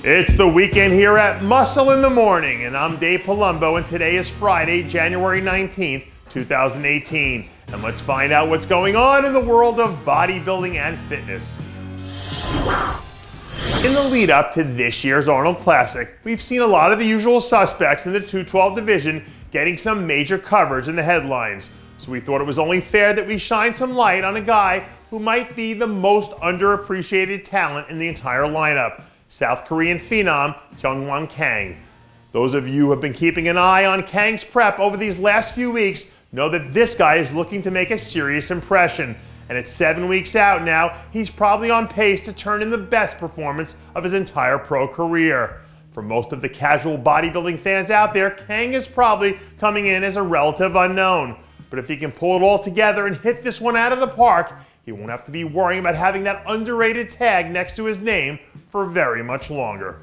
It's the weekend here at Muscle in the Morning, and I'm Dave Palumbo, and today is Friday, January 19th, 2018. And let's find out what's going on in the world of bodybuilding and fitness. In the lead up to this year's Arnold Classic, we've seen a lot of the usual suspects in the 212 division getting some major coverage in the headlines. So we thought it was only fair that we shine some light on a guy who might be the most underappreciated talent in the entire lineup, South Korean phenom Youngwon Kang. Those of you who have been keeping an eye on Kang's prep over these last few weeks know that this guy is looking to make a serious impression. And at 7 weeks out now, he's probably on pace to turn in the best performance of his entire pro career. For most of the casual bodybuilding fans out there, Kang is probably coming in as a relative unknown. But if he can pull it all together and hit this one out of the park, he won't have to be worrying about having that underrated tag next to his name for very much longer.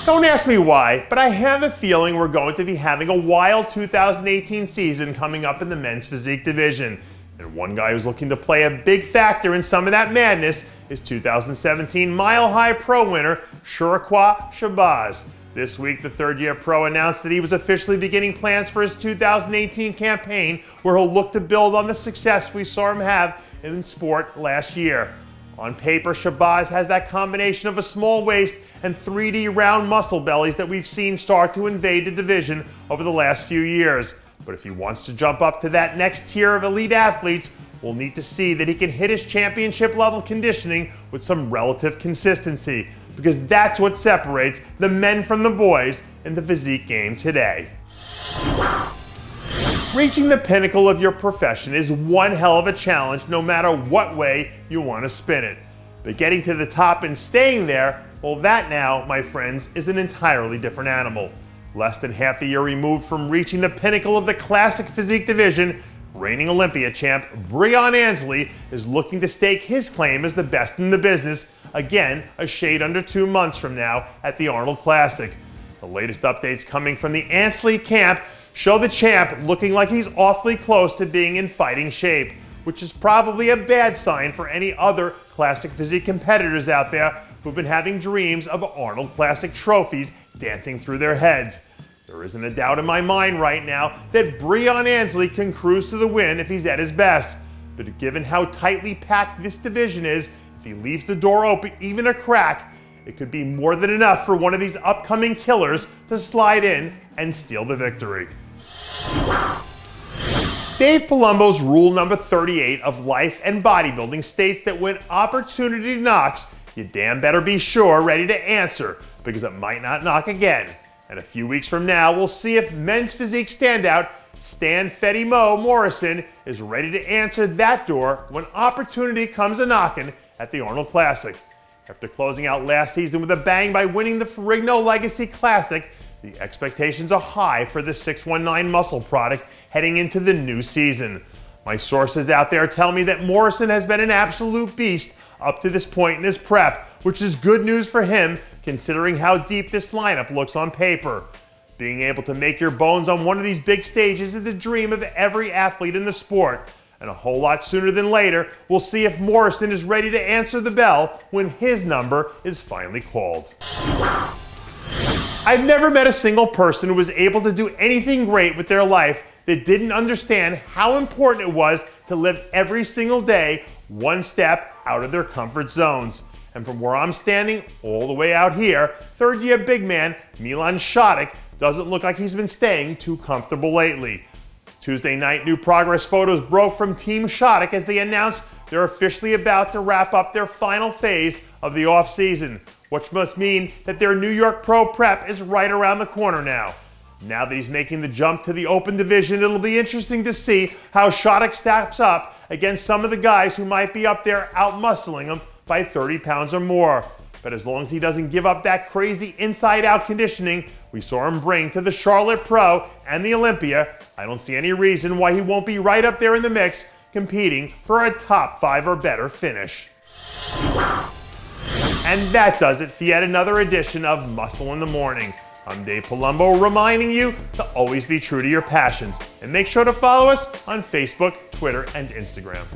Don't ask me why, but I have a feeling we're going to be having a wild 2018 season coming up in the men's physique division. And one guy who's looking to play a big factor in some of that madness is 2017 Mile High Pro winner Suraqah Shabazz. This week, the third-year pro announced that he was officially beginning plans for his 2018 campaign, where he'll look to build on the success we saw him have in sport last year. On paper, Shabazz has that combination of a small waist and 3D round muscle bellies that we've seen start to invade the division over the last few years. But if he wants to jump up to that next tier of elite athletes, we'll need to see that he can hit his championship level conditioning with some relative consistency, because that's what separates the men from the boys in the physique game today. Reaching the pinnacle of your profession is one hell of a challenge no matter what way you want to spin it. But getting to the top and staying there, well, that now, my friends, is an entirely different animal. Less than half a year removed from reaching the pinnacle of the classic physique division, reigning Olympia champ Breon Ansley is looking to stake his claim as the best in the business, again, a shade under 2 months from now at the Arnold Classic. The latest updates coming from the Ansley camp show the champ looking like he's awfully close to being in fighting shape, which is probably a bad sign for any other classic physique competitors out there who've been having dreams of Arnold Classic trophies dancing through their heads. There isn't a doubt in my mind right now that Breon Ansley can cruise to the win if he's at his best. But given how tightly packed this division is, if he leaves the door open even a crack, it could be more than enough for one of these upcoming killers to slide in and steal the victory. Dave Palumbo's rule number 38 of life and bodybuilding states that when opportunity knocks, you damn better be sure ready to answer, because it might not knock again. And a few weeks from now, we'll see if men's physique standout Stan Fetty Moe Morrison is ready to answer that door when opportunity comes a-knocking at the Arnold Classic. After closing out last season with a bang by winning the Ferrigno Legacy Classic, the expectations are high for the 619 muscle product heading into the new season. My sources out there tell me that Morrison has been an absolute beast up to this point in his prep, which is good news for him considering how deep this lineup looks on paper. Being able to make your bones on one of these big stages is the dream of every athlete in the sport. And a whole lot sooner than later, we'll see if Morrison is ready to answer the bell when his number is finally called. I've never met a single person who was able to do anything great with their life that didn't understand how important it was to live every single day one step out of their comfort zones. And from where I'm standing all the way out here, third-year big man Milan Sadek doesn't look like he's been staying too comfortable lately. Tuesday night, new progress photos broke from Team Sadek as they announced they're officially about to wrap up their final phase of the off-season, which must mean that their New York Pro prep is right around the corner now. Now that he's making the jump to the open division, it'll be interesting to see how Sadek stacks up against some of the guys who might be up there out-muscling him by 30 pounds or more. But as long as he doesn't give up that crazy inside-out conditioning we saw him bring to the Charlotte Pro and the Olympia, I don't see any reason why he won't be right up there in the mix, competing for a top 5 or better finish. And that does it for yet another edition of Muscle in the Morning. I'm Dave Palumbo, reminding you to always be true to your passions. And make sure to follow us on Facebook, Twitter, and Instagram.